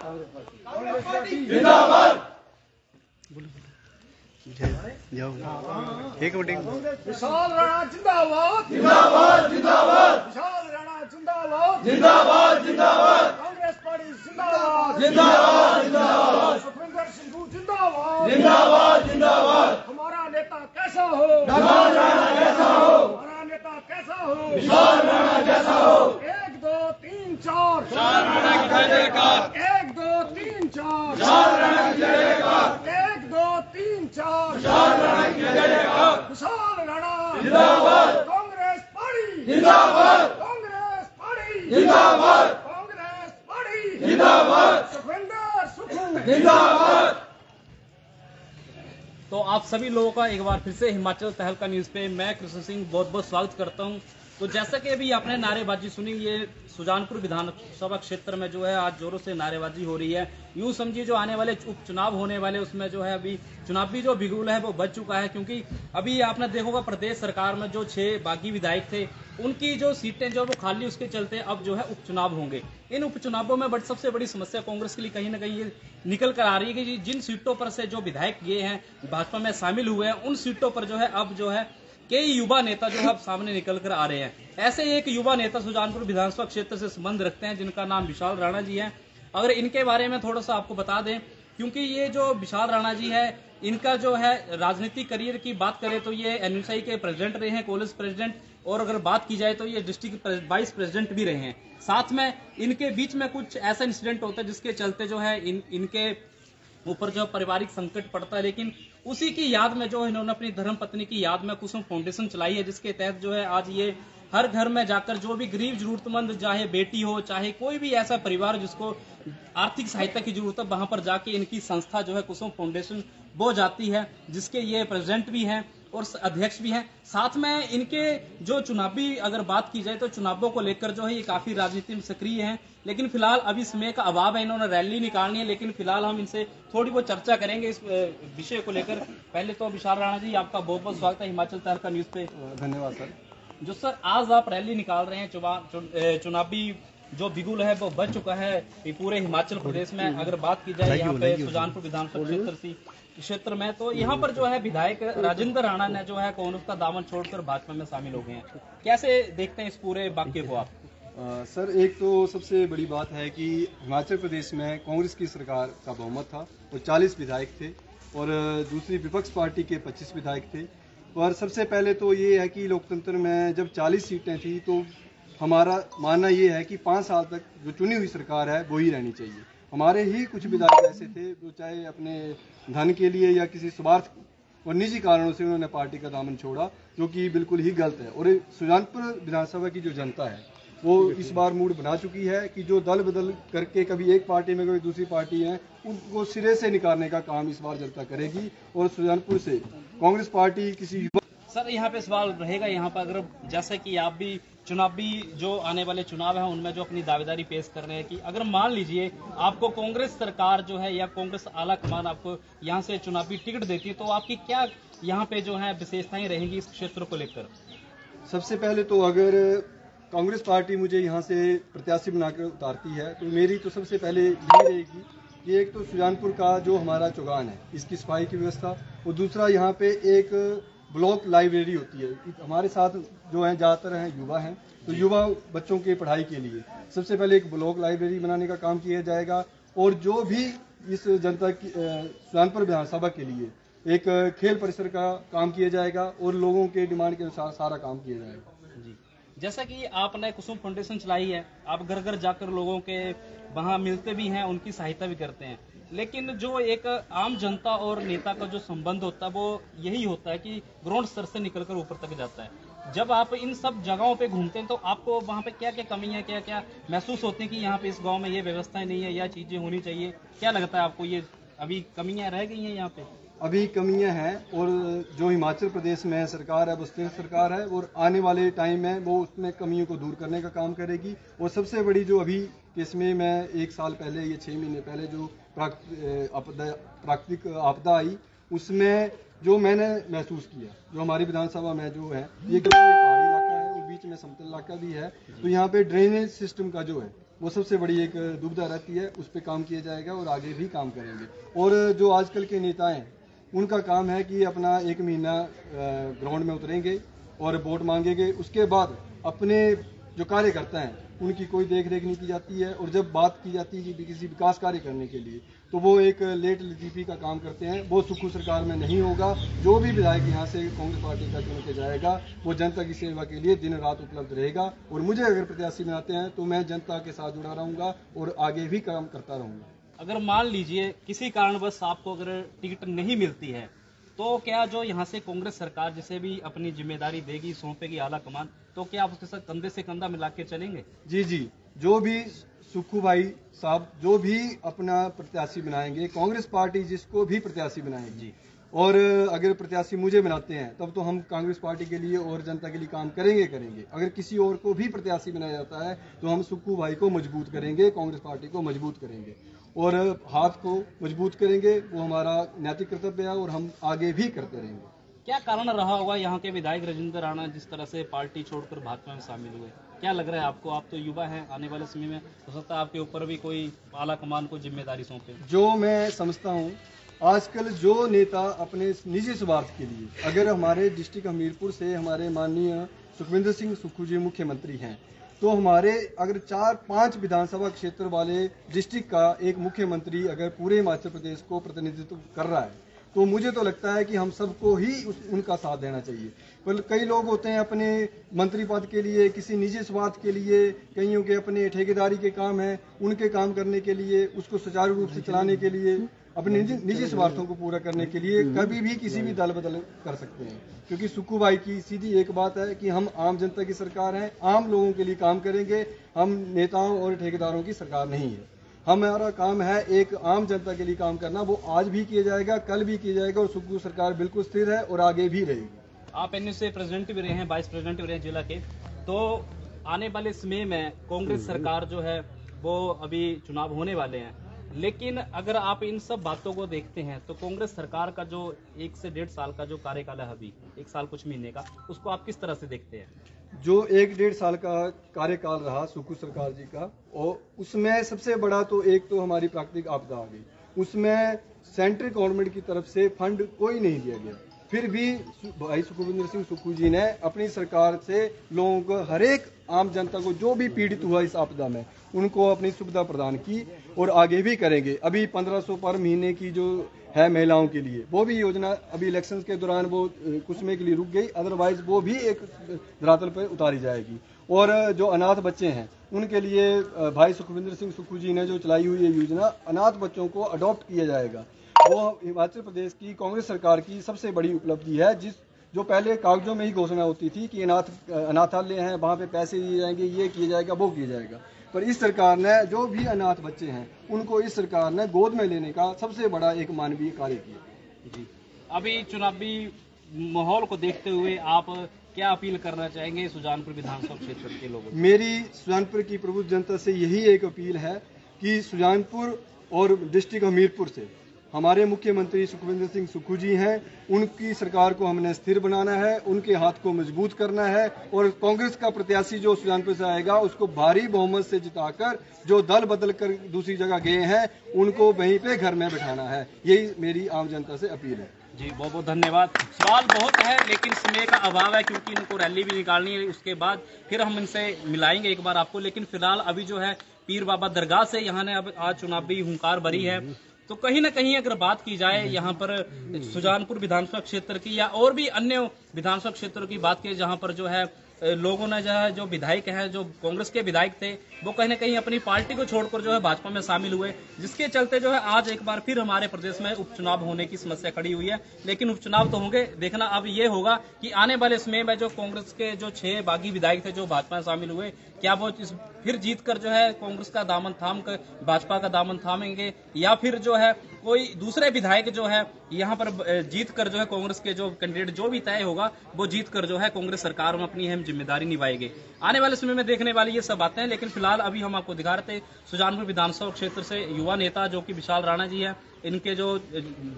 जिंदाबाद। जाओ एक मिनट। विशाल राणा जिंदाबाद। जिंदाबाद जिंदाबाद। विशाल राणा जिंदाबाद। जिंदाबाद जिंदाबाद। कांग्रेस पार्टी जिंदाबाद। जिंदाबाद जिंदाबाद। सुखविंदर सिंह जिंदाबाद। जिंदाबाद जिंदाबाद। हमारा नेता कैसा हो? विशाल राणा कैसा हो? हमारा नेता कैसा हो? विशाल राणा कैसा हो? 1 2 3 4 विशाल राणा की जयकार। 1 2 3 4 विशाल राणा की जयकार। 1 2 3 4 विशाल राणा की जयकार। विशाल राणा जिंदाबाद। कांग्रेस पार्टी जिंदाबाद। कांग्रेस पार्टी जिंदाबाद। कांग्रेस पार्टी जिंदाबाद। सुखविंदर सुखू जिंदाबाद। तो आप सभी लोगों का एक बार फिर से हिमाचल तहलका न्यूज़ पे मैं कृष्ण सिंह बहुत बहुत स्वागत करता हूं। तो जैसा कि अभी आपने नारेबाजी सुनी, ये सुजानपुर विधानसभा क्षेत्र में जो है आज जोरों से नारेबाजी हो रही है। यूं समझिए जो आने वाले उपचुनाव होने वाले उसमें जो है अभी चुनावी जो बिगुल है वो बच चुका है, क्योंकि अभी आपने देखोगा प्रदेश सरकार में जो 6 बागी विधायक थे उनकी जो सीटें जो वो खाली, उसके चलते अब जो है उपचुनाव होंगे। इन उपचुनावों में सबसे बड़ी समस्या कांग्रेस के लिए कहीं ना कहीं ये निकल कर आ रही है कि जिन सीटों पर से जो विधायक ये हैं भाजपा में शामिल हुए हैं, उन सीटों पर जो है अब जो है कई युवा नेता जो है अब सामने निकल कर आ रहे हैं। ऐसे एक युवा नेता सुजानपुर विधानसभा क्षेत्र से संबंध रखते हैं जिनका नाम विशाल राणा जी है। अगर इनके बारे में थोड़ा सा आपको बता दें, क्योंकि ये जो विशाल राणा जी है इनका जो है राजनीतिक करियर की बात करें तो ये एनयूएसआई के प्रेसिडेंट रहे हैं, कॉलेज प्रेसिडेंट, और अगर बात की जाए तो ये डिस्ट्रिक्ट वाइस प्रेसिडेंट भी रहे हैं। साथ में इनके बीच में कुछ ऐसा इंसिडेंट होता है जिसके चलते जो है इनके ऊपर जो पारिवारिक संकट पड़ता है, लेकिन उसी की याद में जो इन्होंने अपनी धर्म पत्नी की याद में कुसुम फाउंडेशन चलाई है, जिसके तहत जो है आज ये हर घर में जाकर जो भी गरीब जरूरतमंद, चाहे बेटी हो चाहे कोई भी ऐसा परिवार जिसको आर्थिक सहायता की जरूरत है, वहां पर जाके इनकी संस्था जो है कुसुम फाउंडेशन वो जाती है, जिसके ये प्रेसिडेंट भी हैं और अध्यक्ष भी हैं। साथ में इनके जो चुनावी अगर बात की जाए तो चुनावों को लेकर जो है ये काफी राजनीति में सक्रिय हैं, लेकिन फिलहाल अभी समय का अभाव है, इन्होंने रैली निकालनी है, लेकिन फिलहाल हम इनसे थोड़ी बहुत चर्चा करेंगे इस विषय को लेकर। पहले तो विशाल राणा जी आपका बहुत बहुत स्वागत है हिमाचल तहलका न्यूज पे। धन्यवाद सर। जो सर आज आप रैली निकाल रहे हैं, चुनावी जो बिगुल है वो बच चुका है पूरे हिमाचल प्रदेश में। अगर बात की जाए यहाँ पे सुजानपुर विधानसभा क्षेत्र में, तो यहाँ पर जो है विधायक राजेंद्र राणा ने जो है कांग्रेस का दामन छोड़कर भाजपा में शामिल हो गए हैं। कैसे देखते हैं इस पूरे वाक्य को आप? सर, एक तो सबसे बड़ी बात है कि हिमाचल प्रदेश में कांग्रेस की सरकार का बहुमत था और 40 विधायक थे, और दूसरी विपक्ष पार्टी के 25 विधायक थे। और सबसे पहले तो ये है कि लोकतंत्र में जब 40 सीटें थी तो हमारा मानना ये है कि 5 साल तक जो चुनी हुई सरकार है वो ही रहनी चाहिए। हमारे ही कुछ विधायक ऐसे थे जो चाहे अपने धन के लिए या किसी स्वार्थ और निजी कारणों से उन्होंने पार्टी का दामन छोड़ा, जो कि बिल्कुल ही गलत है। और सुजानपुर विधानसभा की जो जनता है वो इस बार मूड बना चुकी है कि जो दल बदल करके कभी एक पार्टी में कभी दूसरी पार्टी है, उनको सिरे से निकालने का काम इस बार जनता करेगी। और सुजानपुर से कांग्रेस पार्टी किसी सर यहाँ पे सवाल रहेगा, यहाँ पर अगर जैसे कि आप भी चुनावी जो आने वाले चुनाव है उनमें जो अपनी दावेदारी पेश कर रहे हैं कि अगर मान लीजिए आपको कांग्रेस सरकार जो है या कांग्रेस आला कमान आपको यहाँ से चुनावी टिकट देती है, तो आपकी क्या यहाँ पे जो है विशेषताएं रहेंगी इस क्षेत्र को लेकर? सबसे पहले तो अगर कांग्रेस पार्टी मुझे यहाँ से प्रत्याशी बनाकर उतारती है तो मेरी तो सबसे पहले यही रहेगी कि एक तो सुजानपुर का जो हमारा चौगान है इसकी सफाई की व्यवस्था, और दूसरा यहाँ पे एक ब्लॉक लाइब्रेरी होती है। हमारे साथ जो है ज़्यादातर हैं युवा हैं, तो युवा बच्चों के पढ़ाई के लिए सबसे पहले एक ब्लॉक लाइब्रेरी बनाने का काम किया जाएगा। और जो भी इस जनता की सुजानपुर विधानसभा के लिए एक खेल परिसर का काम किया जाएगा और लोगों के डिमांड के अनुसार सारा काम किया जाएगा। जी, जैसा कि आपने कुसुम फाउंडेशन चलाई है, आप घर घर जाकर लोगों के वहाँ मिलते भी हैं, उनकी सहायता भी करते हैं, लेकिन जो एक आम जनता और नेता का जो संबंध होता है वो यही होता है कि ग्राउंड स्तर से निकलकर ऊपर तक जाता है। जब आप इन सब जगहों पे घूमते हैं तो आपको वहाँ पे क्या क्या कमियां, क्या क्या महसूस होती हैं कि यहाँ पे इस गांव में ये व्यवस्थाएं नहीं है या चीजें होनी चाहिए? क्या लगता है आपको, ये अभी कमियां रह गई हैं यहाँ पे? अभी कमियां हैं, और जो हिमाचल प्रदेश में सरकार है वो स्थिर सरकार है और आने वाले टाइम में वो उसमें कमियों को दूर करने का काम करेगी। और सबसे बड़ी जो अभी इसमें मैं 1 साल पहले या 6 महीने पहले जो प्राकृतिक आपदा आई उसमें जो मैंने महसूस किया, जो हमारी विधानसभा में जो है ये पहाड़ी इलाका है और बीच में समतल इलाका भी है, तो यहाँ पे ड्रेनेज सिस्टम का जो है वो सबसे बड़ी एक दुविधा रहती है, उस पर काम किया जाएगा और आगे भी काम करेंगे। और जो आजकल के नेता हैं उनका काम है कि अपना 1 महीना ग्राउंड में उतरेंगे और वोट मांगेंगे, उसके बाद अपने जो कार्यकर्ता हैं उनकी कोई देख रेख नहीं की जाती है। और जब बात की जाती है कि किसी विकास कार्य करने के लिए तो वो एक लेट लतीफ़ी का काम करते हैं। वो सुक्खू सरकार में नहीं होगा। जो भी विधायक यहाँ से कांग्रेस पार्टी का चुन के जाएगा वो जनता की सेवा के लिए दिन रात उपलब्ध रहेगा। और मुझे अगर प्रत्याशी बनाते हैं तो मैं जनता के साथ जुड़ा रहूँगा और आगे भी काम करता रहूँगा। अगर मान लीजिए किसी कारणवश आपको अगर टिकट नहीं मिलती है तो क्या जो यहाँ से कांग्रेस सरकार जिसे भी अपनी जिम्मेदारी देगी, सौंपेगी आला कमान, तो क्या आप उसके साथ कंधे से कंधा मिला के चलेंगे? जी, जो भी सुक्खू भाई साहब जो भी अपना प्रत्याशी बनाएंगे, कांग्रेस पार्टी जिसको भी प्रत्याशी बनाएगी और अगर प्रत्याशी मुझे बनाते हैं तब तो हम कांग्रेस पार्टी के लिए और जनता के लिए काम करेंगे। अगर किसी और को भी प्रत्याशी बनाया जाता है तो हम सुक्खू भाई को मजबूत करेंगे, कांग्रेस पार्टी को मजबूत करेंगे और हाथ को मजबूत करेंगे। वो हमारा नैतिक कर्तव्य है और हम आगे भी करते रहेंगे। क्या कारण रहा होगा यहाँ के विधायक राजेंद्र राणा जिस तरह से पार्टी छोड़कर भाजपा में शामिल हुए? क्या लग रहा है आपको? आप तो युवा हैं, आने वाले समय में हो सकता है आपके ऊपर भी कोई आला कमान को जिम्मेदारी सौंपे। जो मैं समझता हूँ आजकल जो नेता अपने निजी स्वार्थ के लिए, अगर हमारे डिस्ट्रिक्ट हमीरपुर से हमारे माननीय सुखविंदर सिंह सुक्खू जी मुख्यमंत्री हैं तो हमारे अगर 4-5 विधानसभा क्षेत्र वाले डिस्ट्रिक्ट का एक मुख्यमंत्री अगर पूरे हिमाचल प्रदेश को प्रतिनिधित्व कर रहा है तो मुझे तो लगता है कि हम सबको ही उनका साथ देना चाहिए। पर कई लोग होते हैं अपने मंत्री पद के लिए, किसी निजी स्वार्थ के लिए, कईयों के अपने ठेकेदारी के काम हैं, उनके काम करने के लिए, उसको सुचारू रूप से चलाने के लिए, अपने निजी स्वार्थों को पूरा करने के लिए कभी भी किसी भी दल बदल कर सकते हैं। क्योंकि सुक्खू भाई की सीधी एक बात है कि हम आम जनता की सरकार हैं, आम लोगों के लिए काम करेंगे, हम नेताओं और ठेकेदारों की सरकार नहीं है। हमारा काम है एक आम जनता के लिए काम करना। वो आज भी किया जाएगा, कल भी किया जाएगा और सुक्खू सरकार बिल्कुल स्थिर है और आगे भी रहेगी। आप एनयू से प्रेसिडेंट भी रहे हैं, वाइस प्रेसिडेंट भी रहे हैं जिला के, तो आने वाले समय में कांग्रेस सरकार जो है वो अभी चुनाव होने वाले हैं, लेकिन अगर आप इन सब बातों को देखते हैं तो कांग्रेस सरकार का जो 1 से 1.5 साल का जो कार्यकाल है, अभी 1 साल कुछ महीने का, उसको आप किस तरह से देखते हैं? जो 1-1.5 साल का कार्यकाल रहा सुक्खू सरकार जी का, और उसमें सबसे बड़ा तो एक तो हमारी प्राकृतिक आपदा आ गई। उसमें सेंट्रल गवर्नमेंट की तरफ से फंड कोई नहीं दिया गया, फिर भी भाई सुखविंदर सिंह सुक्खू जी ने अपनी सरकार से लोगों को, हर एक आम जनता को जो भी पीड़ित हुआ इस आपदा में, उनको अपनी सुविधा प्रदान की और आगे भी करेंगे। अभी 1500 पर महीने की जो है महिलाओं के लिए, वो भी योजना अभी इलेक्शंस के दौरान वो कुछ समय के लिए रुक गई, अदरवाइज वो भी एक धरातल पर उतारी जाएगी। और जो अनाथ बच्चे हैं उनके लिए भाई सुखविंदर सिंह सुक्खू जी ने जो चलाई हुई है योजना, अनाथ बच्चों को अडॉप्ट किया जाएगा। वो हिमाचल प्रदेश की कांग्रेस सरकार की सबसे बड़ी उपलब्धि है। जो पहले कागजों में ही घोषणा होती थी कि अनाथालय हैं, वहाँ पे पैसे दिए जाएंगे, ये किया जाएगा, वो किया जाएगा, पर इस सरकार ने जो भी अनाथ बच्चे हैं उनको इस सरकार ने गोद में लेने का सबसे बड़ा एक मानवीय कार्य किया। जी, अभी चुनावी माहौल को देखते हुए आप क्या अपील करना चाहेंगे सुजानपुर विधानसभा क्षेत्र के लोगों को? मेरी सुजानपुर की प्रबुद्ध जनता से यही एक अपील है कि सुजानपुर और डिस्ट्रिक्ट हमीरपुर से हमारे मुख्यमंत्री सुखविंदर सिंह सुक्खू जी हैं, उनकी सरकार को हमने स्थिर बनाना है, उनके हाथ को मजबूत करना है और कांग्रेस का प्रत्याशी जो सुजानपुर से आएगा उसको भारी बहुमत से जिताकर, जो दल बदल कर दूसरी जगह गए हैं उनको वहीं पे घर में बिठाना है। यही मेरी आम जनता से अपील है। जी, बहुत बहुत धन्यवाद। सवाल बहुत है लेकिन समय का अभाव है क्योंकि इनको रैली भी निकालनी है, उसके बाद फिर हम इनसे मिलाएंगे एक बार आपको। लेकिन फिलहाल अभी जो है पीर बाबा दरगाह से यहाँ ने अब आज चुनावी हुंकार भरी है, तो कहीं ना कहीं अगर बात की जाए यहाँ पर सुजानपुर विधानसभा क्षेत्र की या और भी अन्य विधानसभा क्षेत्रों की बात की, जहाँ पर जो है लोगों ने जो विधायक हैं, जो कांग्रेस के विधायक थे, वो कहीं ना कहीं अपनी पार्टी को छोड़कर जो है भाजपा में शामिल हुए, जिसके चलते जो है आज एक बार फिर हमारे प्रदेश में उपचुनाव होने की समस्या खड़ी हुई है। लेकिन उपचुनाव तो होंगे, देखना अब ये होगा कि आने वाले समय में जो कांग्रेस के जो 6 बागी विधायक थे जो भाजपा में शामिल हुए, क्या वो फिर जीत कर जो है कांग्रेस का दामन थाम कर भाजपा का दामन थामेंगे, या फिर जो है कोई दूसरे विधायक जो है यहाँ पर जीत कर जो है कांग्रेस के जो कैंडिडेट जो भी तय होगा वो जीत कर जो है कांग्रेस सरकार में अपनी अहम जिम्मेदारी निभाएगी। आने वाले समय में देखने वाली ये सब बातें हैं। लेकिन फिलहाल अभी हम आपको दिखा रहे थे सुजानपुर विधानसभा क्षेत्र से युवा नेता जो कि विशाल राणा जी है, इनके जो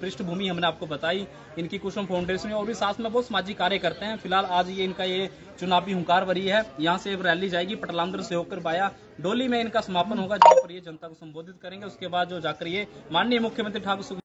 पृष्ठभूमि हमने आपको बताई, इनकी कुसुम फाउंडेशन और भी साथ में बहुत सामाजिक कार्य करते हैं। फिलहाल आज ये इनका ये चुनावी हुंकार भरी है। यहाँ से एक रैली जाएगी पटलांदर से होकर बाया डोली में इनका समापन होगा, जहाँ पर ये जनता को संबोधित करेंगे। उसके बाद जो जाकर ये माननीय मुख्यमंत्री ठाकुर